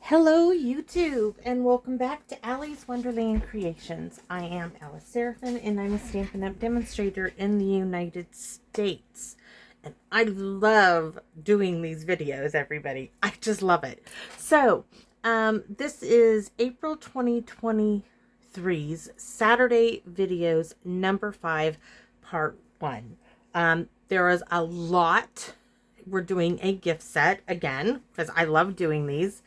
Hello YouTube and welcome back to Allie's Wonderland Creations. I am Alice Seraphin and I'm a Stampin' Up! Demonstrator in the United States. And I love doing these videos, everybody. I just love it. So, this is April 2023's Saturday videos number 5, part 1. There is a lot. We're doing a gift set again because I love doing these.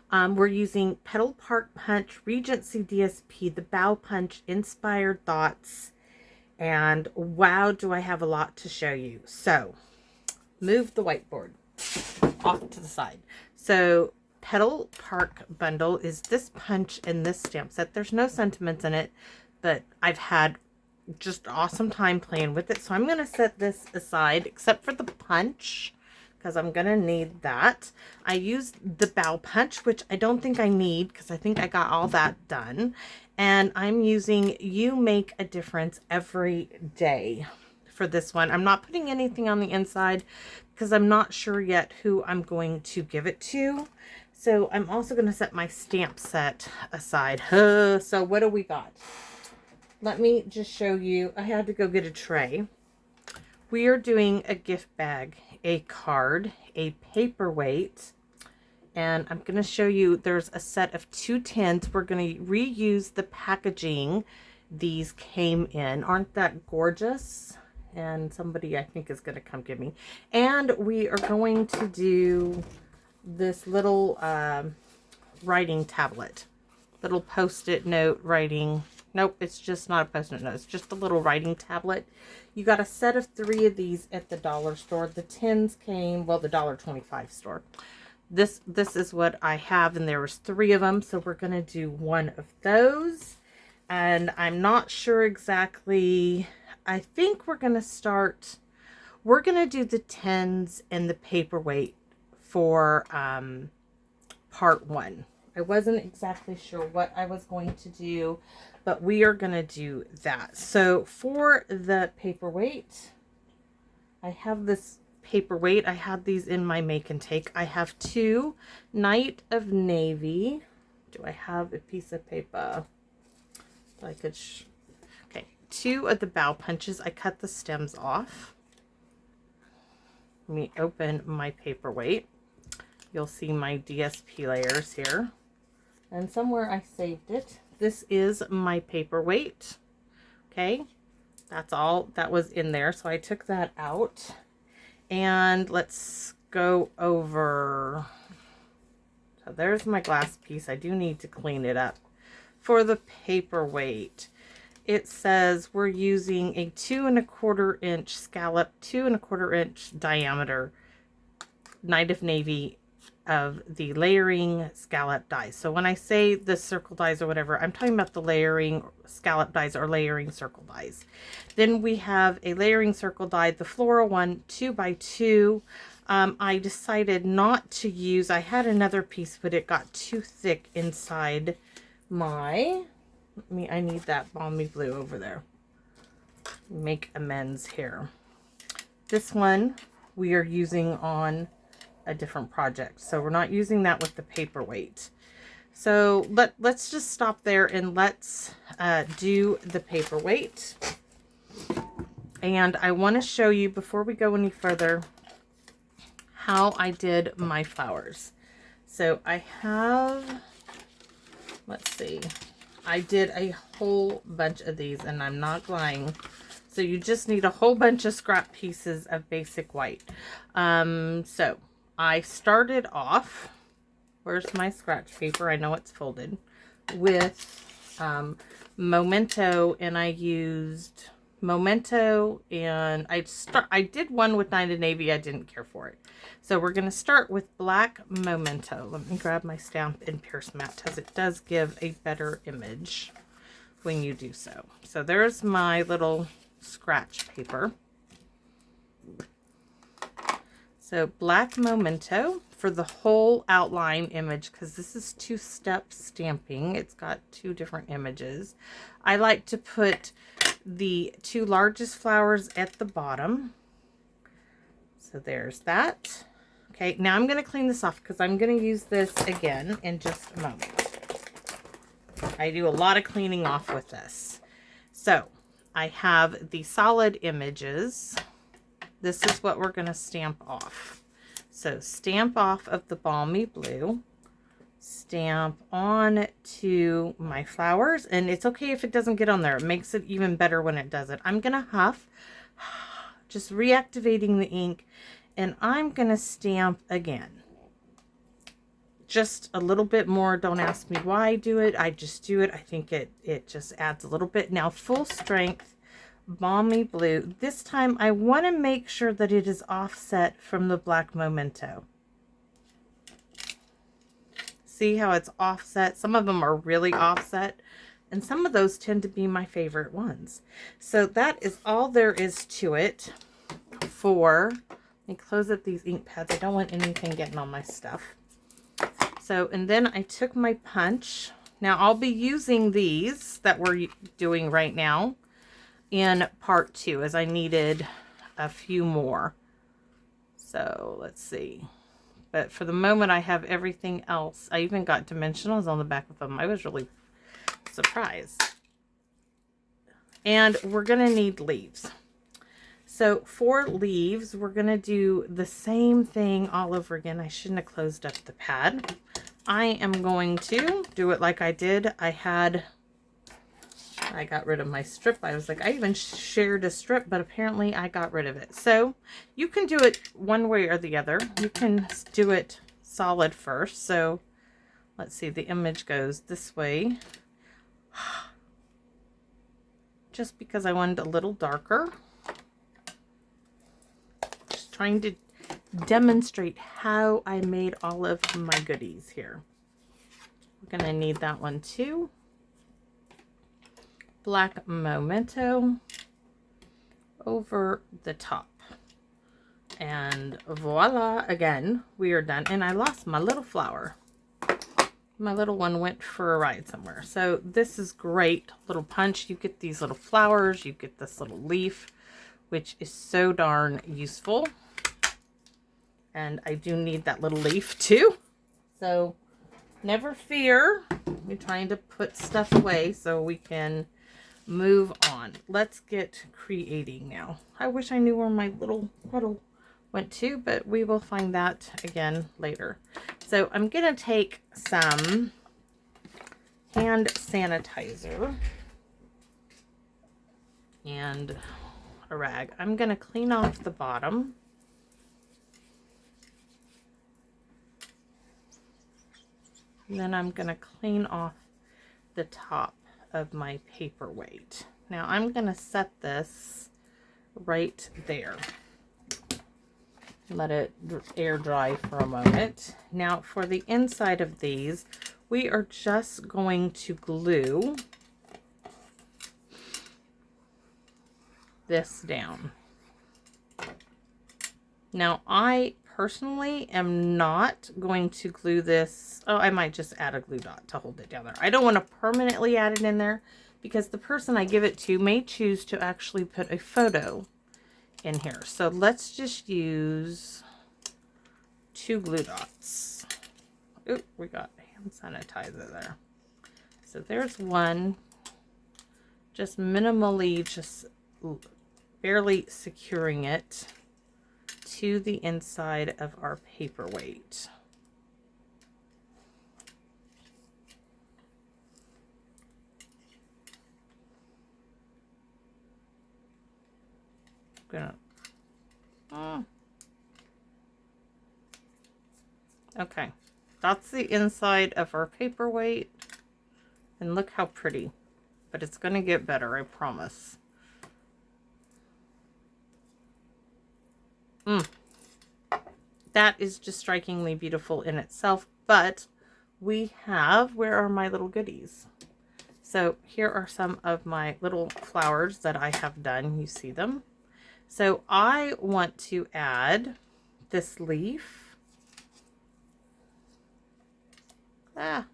We're using Petal Park Punch, Regency DSP, the Bow Punch, Inspired Thoughts, and wow, do I have a lot to show you. So, move the whiteboard off to the side. So, Petal Park Bundle is this punch and this stamp set. There's no sentiments in it, but I've had just awesome time playing with it. So, I'm going to set this aside, except for the punch, because I'm going to need that. I used the bow punch, which I don't think I need because I think I got all that done. And I'm using You Make a Difference Every Day for this one. I'm not putting anything on the inside because I'm not sure yet who I'm going to give it to. So I'm also going to set my stamp set aside. So what do we got? Let me just show you. I had to go get a tray. We are doing a gift bag, a card, a paperweight, and I'm going to show you there's a set of 2 tins. We're going to reuse the packaging these came in. Aren't that gorgeous? And somebody I think is going to come get me. And we are going to do this little writing tablet, little post-it note writing. Nope, it's just not a post-it note. It's just a little writing tablet. You got a set of 3 of these at the dollar store. The tins came, well, the $1.25 store. This is what I have, and there was 3 of them, so we're going to do 1 of those. And I'm not sure exactly. I think we're going to do the tins and the paperweight for part 1. I wasn't exactly sure what I was going to do, but we are going to do that. So for the paperweight, I have this paperweight. I had these in my make and take. I have 2 Night of Navy. Do I have a piece of paper that I could okay, 2 of the bow punches. I cut the stems off. Let me open my paperweight. You'll see my DSP layers here. And somewhere I saved it. This is my paperweight. Okay, that's all that was in there. So I took that out. And let's go over. So there's my glass piece. I do need to clean it up. For the paperweight, it says we're using a 2 1/4 inch scallop, 2 1/4 inch diameter Night of Navy of the layering scallop dies. So when I say the circle dies or whatever, I'm talking about the layering scallop dies or layering circle dies. Then we have a layering circle die, the floral one, 2x2. I decided not to use, I had another piece, but it got too thick inside my, I need that balmy blue over there. Make amends here. This one we are using on a different project, so we're not using that with the paperweight. So let's just stop there and let's do the paperweight. And I want to show you before we go any further how I did my flowers. So I have, let's see, I did a whole bunch of these, and I'm not lying. So you just need a whole bunch of scrap pieces of basic white. So I started off, where's my scratch paper? I know it's folded, with Memento, and I used Memento, and I did one with Night of Navy. I didn't care for it. So we're going to start with black Memento. Let me grab my stamp and Pierce Mat, because it does give a better image when you do so. So there's my little scratch paper. So black Memento for the whole outline image, because this is 2-step stamping. It's got 2 different images. I like to put the 2 largest flowers at the bottom. So there's that. Okay, now I'm going to clean this off because I'm going to use this again in just a moment. I do a lot of cleaning off with this. So I have the solid images. This is what we're going to stamp off. So stamp off of the balmy blue. Stamp on to my flowers. And it's okay if it doesn't get on there. It makes it even better when it does it. I'm going to huff. Just reactivating the ink. And I'm going to stamp again. Just a little bit more. Don't ask me why I do it. I just do it. I think it just adds a little bit. Now full strength balmy blue. This time I want to make sure that it is offset from the black memento. See how it's offset? Some of them are really offset, and some of those tend to be my favorite ones. So that is all there is to it. Let me close up these ink pads. I don't want anything getting on my stuff. So, and then I took my punch. Now I'll be using these that we're doing right now in part 2, as I needed a few more. So let's see. But for the moment I have everything else. I even got dimensionals on the back of them. I was really surprised. And we're going to need leaves. So for leaves, we're going to do the same thing all over again. I shouldn't have closed up the pad. I am going to do it like I did. I got rid of my strip. I was like, I even shared a strip, but apparently I got rid of it. So you can do it one way or the other. You can do it solid first. So let's see, the image goes this way. Just because I wanted a little darker. Just trying to demonstrate how I made all of my goodies here. We're going to need that one too. Black memento over the top, and voila, again we are done. And I lost my little flower. My little one went for a ride somewhere. So this is great. Little punch, you get these little flowers, you get this little leaf, which is so darn useful. And I do need that little leaf too, so never fear. We're trying to put stuff away so we can move on. Let's get creating now. I wish I knew where my little puddle went to, but we will find that again later. So I'm gonna take some hand sanitizer and a rag. I'm gonna clean off the bottom. And then I'm gonna clean off the top of my paperweight. Now I'm going to set this right there. Let it air dry for a moment. Now for the inside of these, we are just going to glue this down. Now I personally am not going to glue this. Oh, I might just add a glue dot to hold it down there. I don't want to permanently add it in there because the person I give it to may choose to actually put a photo in here. So let's just use 2 glue dots. Oop, we got hand sanitizer there. So there's one, just minimally, just barely securing it to the inside of our paperweight. Okay, that's the inside of our paperweight, and look how pretty. But it's going to get better, I promise. That is just strikingly beautiful in itself, but we have, where are my little goodies? So here are some of my little flowers that I have done. You see them. So I want to add this leaf.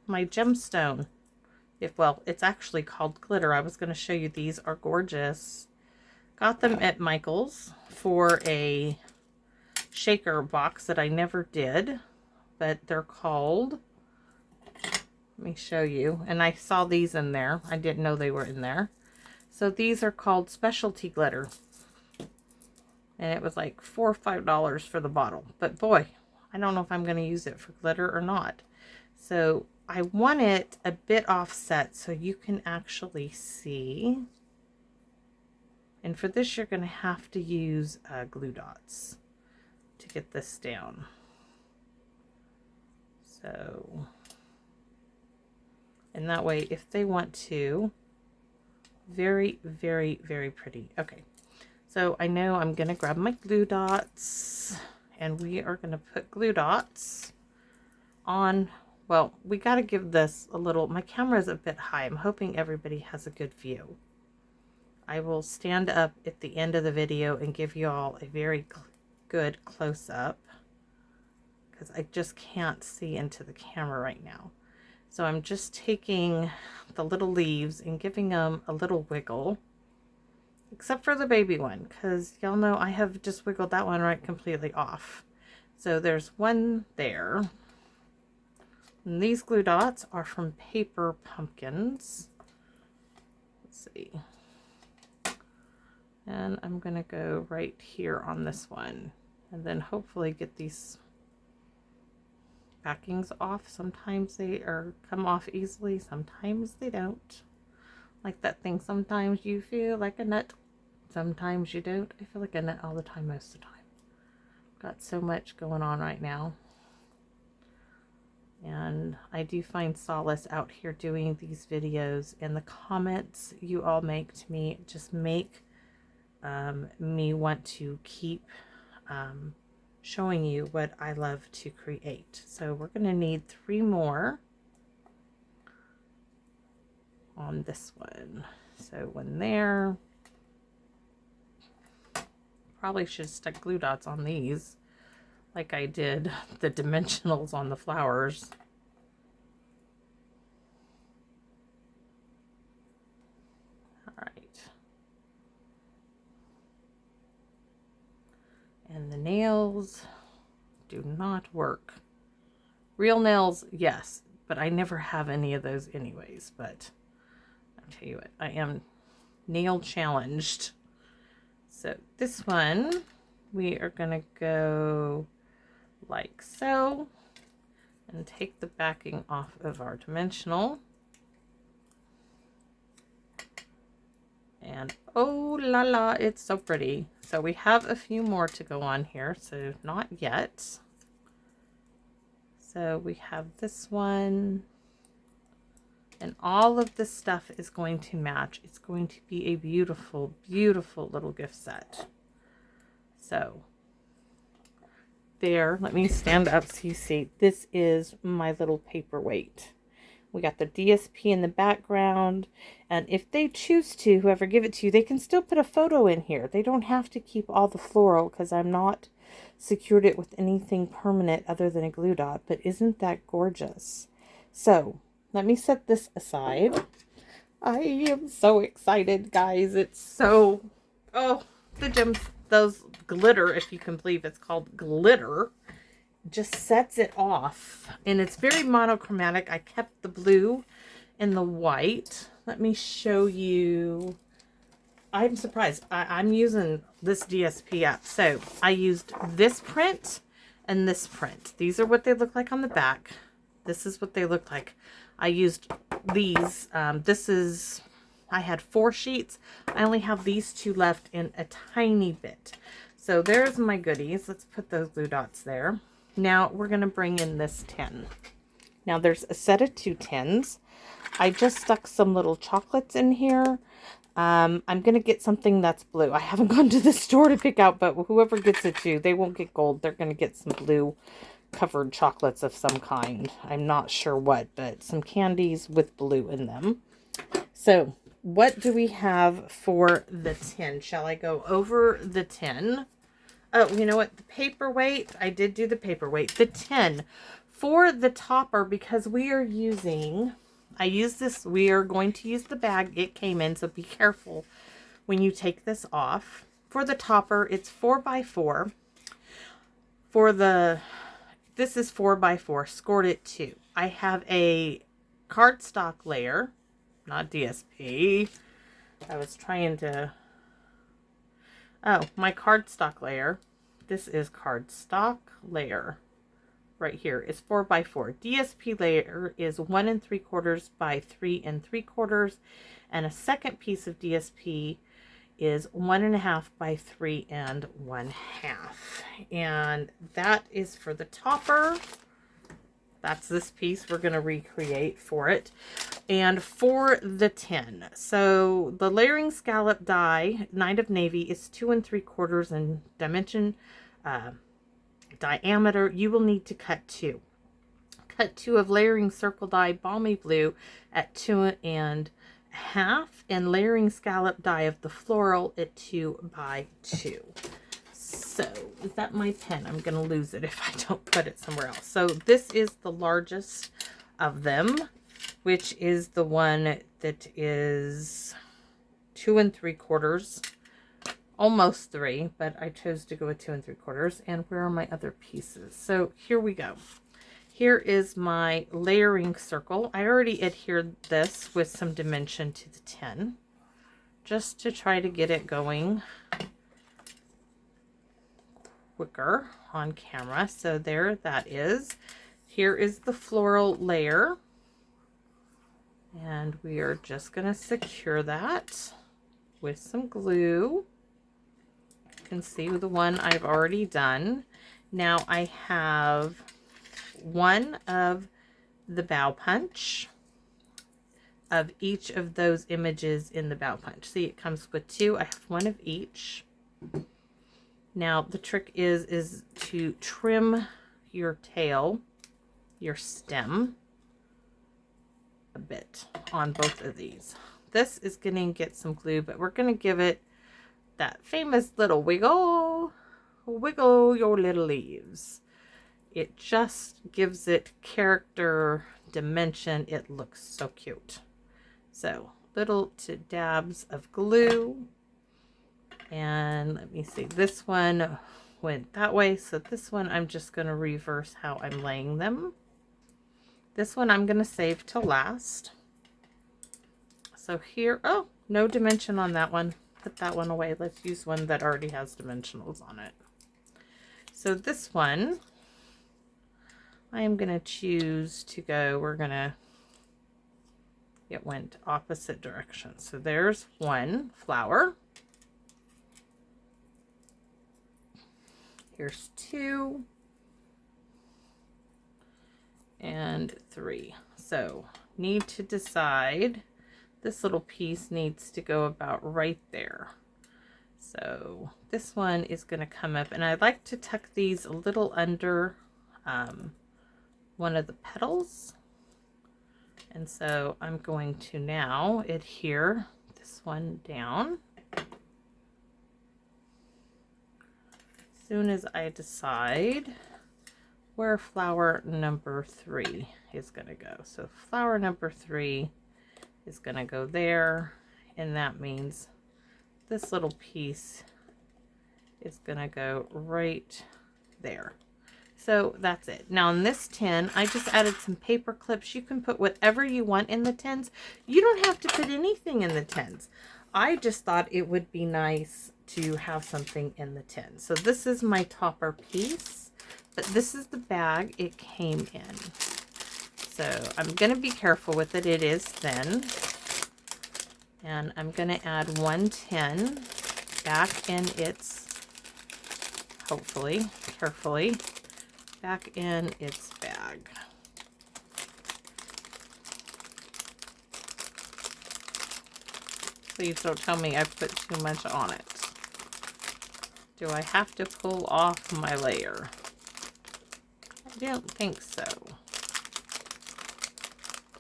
My gemstone. Well, it's actually called glitter. I was going to show you. These are gorgeous. Got them at Michael's for a shaker box that I never did, but they're called, let me show you. And I saw these in there. I didn't know they were in there. So these are called specialty glitter. And it was like $4 or $5 for the bottle. But boy, I don't know if I'm going to use it for glitter or not. So I want it a bit offset so you can actually see. And for this, you're going to have to use glue dots to get this down. So, and that way, if they want to, very, very, very pretty. Okay, so I know I'm going to grab my glue dots, and we are going to put glue dots on. Well, we got to give this a little, my camera is a bit high. I'm hoping everybody has a good view. I will stand up at the end of the video and give you all a very good close-up because I just can't see into the camera right now. So I'm just taking the little leaves and giving them a little wiggle, except for the baby one, because y'all know I have just wiggled that one right completely off. So there's one there. And these glue dots are from Paper Pumpkins. Let's see. And I'm going to go right here on this one. And then hopefully get these backings off. Sometimes they come off easily. Sometimes they don't. Like that thing, sometimes you feel like a nut. Sometimes you don't. I feel like a nut all the time, most of the time. Got so much going on right now. And I do find solace out here doing these videos, and the comments you all make to me just make me want to keep showing you what I love to create. So we're going to need 3 more on this one. So one there. Probably should stick glue dots on these like I did the dimensionals on the flowers. All right. And the nails do not work. Real nails, yes, but I never have any of those anyways. But I'll tell you what, I am nail challenged. So this one, we are going to go like so, and take the backing off of our dimensional. And oh la la, it's so pretty. So we have a few more to go on here, so not yet. So we have this one, and all of this stuff is going to match. It's going to be a beautiful, beautiful little gift set. So there, let me stand up so you see. This is my little paperweight. We got the DSP in the background, and if they choose to, whoever give it to you, they can still put a photo in here. They don't have to keep all the floral because I'm not secured it with anything permanent other than a glue dot. But isn't that gorgeous? So let me set this aside. I am so excited, guys. It's so, oh, the gems, those glitter, if you can believe it's called glitter, just sets it off. And it's very monochromatic. I kept the blue and the white. Let me show you. I'm surprised. I'm using this DSP app. So I used this print and this print. These are what they look like on the back. This is what they look like. I used these. I had 4 sheets. I only have these 2 left in a tiny bit. So there's my goodies. Let's put those glue dots there. Now we're going to bring in this tin. Now there's a set of 2 tins. I just stuck some little chocolates in here. I'm going to get something that's blue. I haven't gone to the store to pick out, but whoever gets it too, they won't get gold. They're going to get some blue covered chocolates of some kind. I'm not sure what, but some candies with blue in them. So what do we have for the tin? Shall I go over the tin? Oh, you know what? The paperweight. I did do the paperweight. The tin for the topper, because we are using, I use this, we are going to use the bag it came in, so be careful when you take this off. For the topper, it's 4x4. this is 4x4, scored it 2. I have a cardstock layer, not DSP. I was trying to, oh, my cardstock layer. This is cardstock layer right here is 4x4. DSP layer is 1 3/4 by 3 3/4, and a second piece of DSP is 1 1/2 by 3 1/2, and that is for the topper. That's this piece we're going to recreate for it. And for the tin, so the layering scallop die, Night of Navy, is 2 3/4 in dimension, diameter. You will need to cut 2. Cut 2 of layering circle die Balmy Blue at 2 1/2, and layering scallop die of the floral at 2 by 2. So, is that my pen? I'm going to lose it if I don't put it somewhere else. So, this is the largest of them, which is the one that is 2 3/4, almost 3, but I chose to go with 2 3/4. And where are my other pieces? So, here we go. Here is my layering circle. I already adhered this with some dimension to the tin, just to try to get it going quicker on camera. So there that is. Here is the floral layer, and we are just going to secure that with some glue. You can see the one I've already done. Now I have one of the bow punch of each of those images in the bow punch. See, it comes with 2. I have one of each. Now the trick is to trim your tail, your stem, a bit on both of these. This is going to get some glue, but we're going to give it that famous little wiggle, wiggle your little leaves. It just gives it character, dimension. It looks so cute. So little dabs of glue. And let me see, this one went that way, so this one I'm just going to reverse how I'm laying them. This one I'm going to save till last. So here, oh, no dimension on that one. Put that one away. Let's use one that already has dimensionals on it. So this one, I am going to choose to go, it went opposite direction. So there's one flower. Here's 2 and 3. So need to decide, this little piece needs to go about right there. So this one is going to come up, and I like to tuck these a little under one of the petals. And so I'm going to now adhere this one down. Soon as I decide where flower number 3 is going to go. So flower number 3 is going to go there, and that means this little piece is going to go right there. So that's it. Now in this tin, I just added some paper clips. You can put whatever you want in the tins. You don't have to put anything in the tins. I just thought it would be nice to have something in the tin. So this is my topper piece, but this is the bag it came in. So I'm going to be careful with it. It is thin. And I'm going to add 1 tin back in its, hopefully, carefully, back in its bag. Please don't tell me I put too much on it. Do I have to pull off my layer? I don't think so.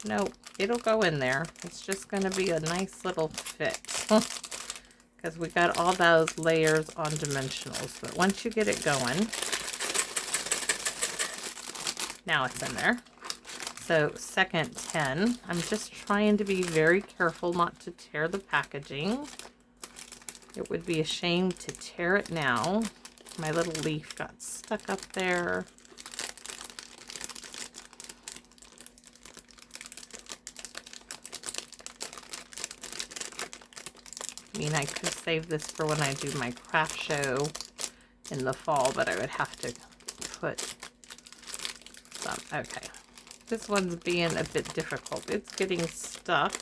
Nope, it'll go in there. It's just going to be a nice little fit. Because we got all those layers on dimensionals. But once you get it going, now it's in there. So second 10, I'm just trying to be very careful not to tear the packaging. It would be a shame to tear it now. My little leaf got stuck up there. I mean, I could save this for when I do my craft show in the fall, but I would have to put some. Okay. This one's being a bit difficult. It's getting stuck.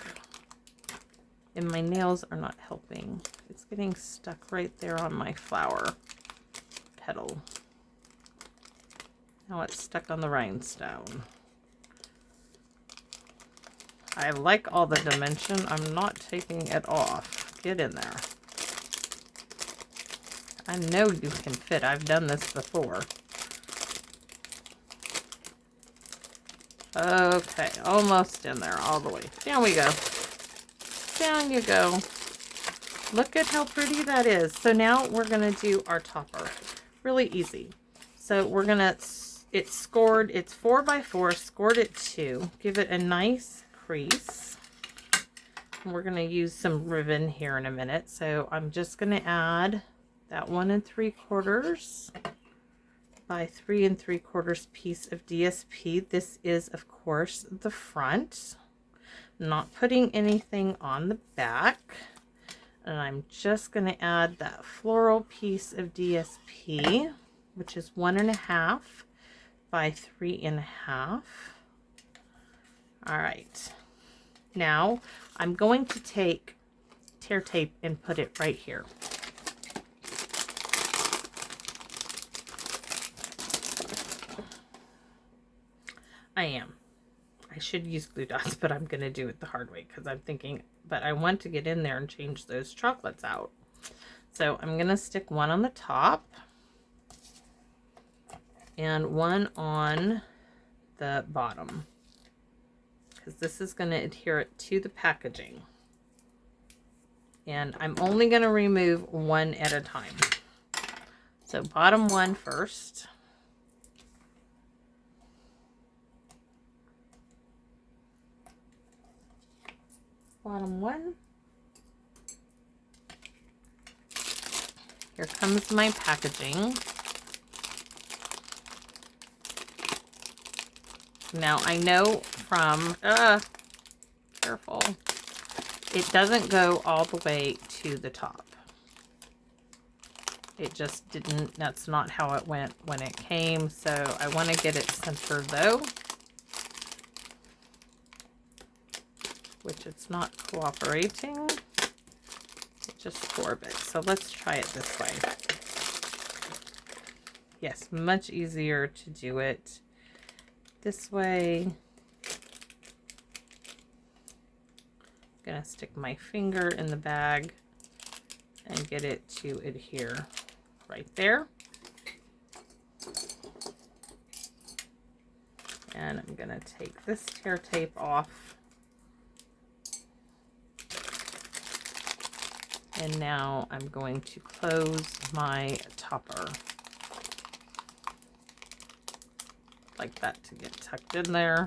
And my nails are not helping. It's getting stuck right there on my flower petal. Now it's stuck on the rhinestone. I like all the dimension. I'm not taking it off. Get in there. I know you can fit. I've done this before. Okay, almost in there all the way. Down we go. Down you go. Look at how pretty that is. So now we're going to do our topper. Really easy. So we're going to, it's scored, it's 4x4, scored at 2. Give it a nice crease. And we're going to use some ribbon here in a minute. So I'm just going to add that 1 3/4 by 3 3/4 piece of DSP. This is, of course, the front. I'm not putting anything on the back. And I'm just going to add that floral piece of DSP, which is 1 1/2 by 3 1/2. All right. Now I'm going to take tear tape and put it right here. I should use glue dots, but I'm going to do it the hard way because I'm thinking, but I want to get in there and change those chocolates out. So I'm going to stick one on the top and one on the bottom because this is going to adhere it to the packaging. And I'm only going to remove one at a time. So bottom one first. Bottom one. Here comes my packaging. Now I know from, careful, it doesn't go all the way to the top. It just didn't, that's not how it went when it came. So I want to get it centered though, which it's not cooperating. Just 4 bits. So let's try it this way. Yes, much easier to do it this way. I'm gonna stick my finger in the bag and get it to adhere right there. And I'm gonna take this tear tape off. And now I'm going to close my topper like that to get tucked in there.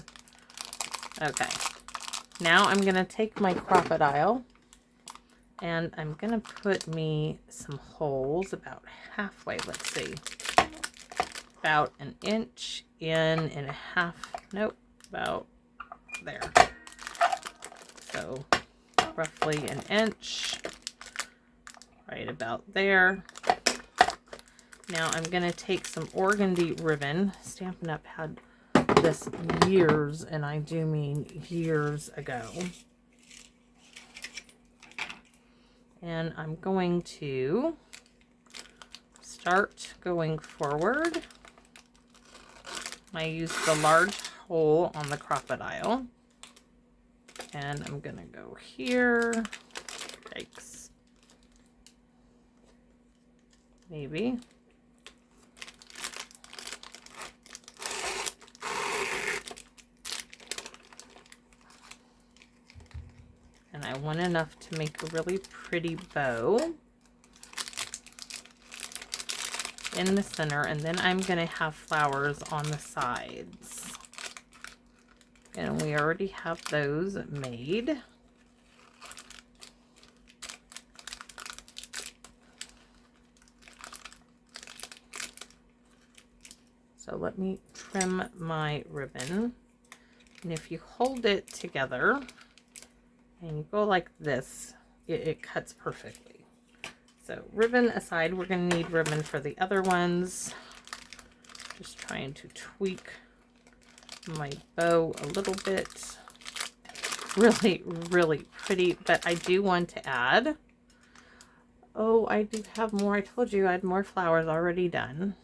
Okay, now I'm going to take my crocodile and I'm going to put me some holes about halfway, let's see, about 1 inch in and a half, nope, about there. So roughly 1 inch. Right about there. Now I'm going to take some organdy ribbon. Stampin' Up! Had this years, and I do mean years ago. And I'm going to start going forward. I use the large hole on the crocodile. And I'm going to go here. Yikes. Maybe. And I want enough to make a really pretty bow in the center, and then I'm going to have flowers on the sides. And we already have those made. So let me trim my ribbon. And if you hold it together and you go like this, it cuts perfectly. So ribbon aside, we're going to need ribbon for the other ones. Just trying to tweak my bow a little bit. Really, really pretty, but I do want to add, oh, I do have more. I told you I had more flowers already done.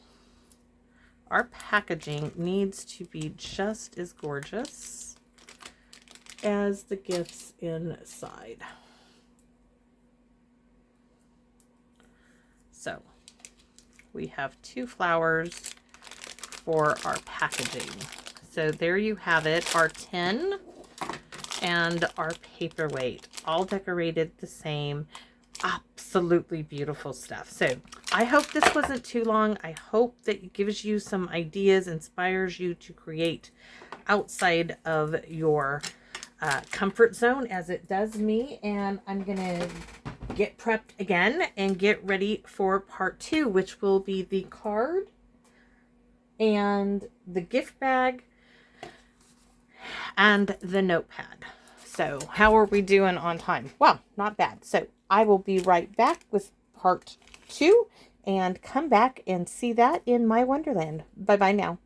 Our packaging needs to be just as gorgeous as the gifts inside. So we have 2 flowers for our packaging. So there you have it, our tin and our paperweight, all decorated the same. Absolutely beautiful stuff. So I hope this wasn't too long. I hope that it gives you some ideas, inspires you to create outside of your comfort zone as it does me. And I'm going to get prepped again and get ready for part 2, which will be the card and the gift bag and the notepad. So how are we doing on time? Well, not bad. So I will be right back with part 2 and come back and see that in my Wonderland. Bye-bye now.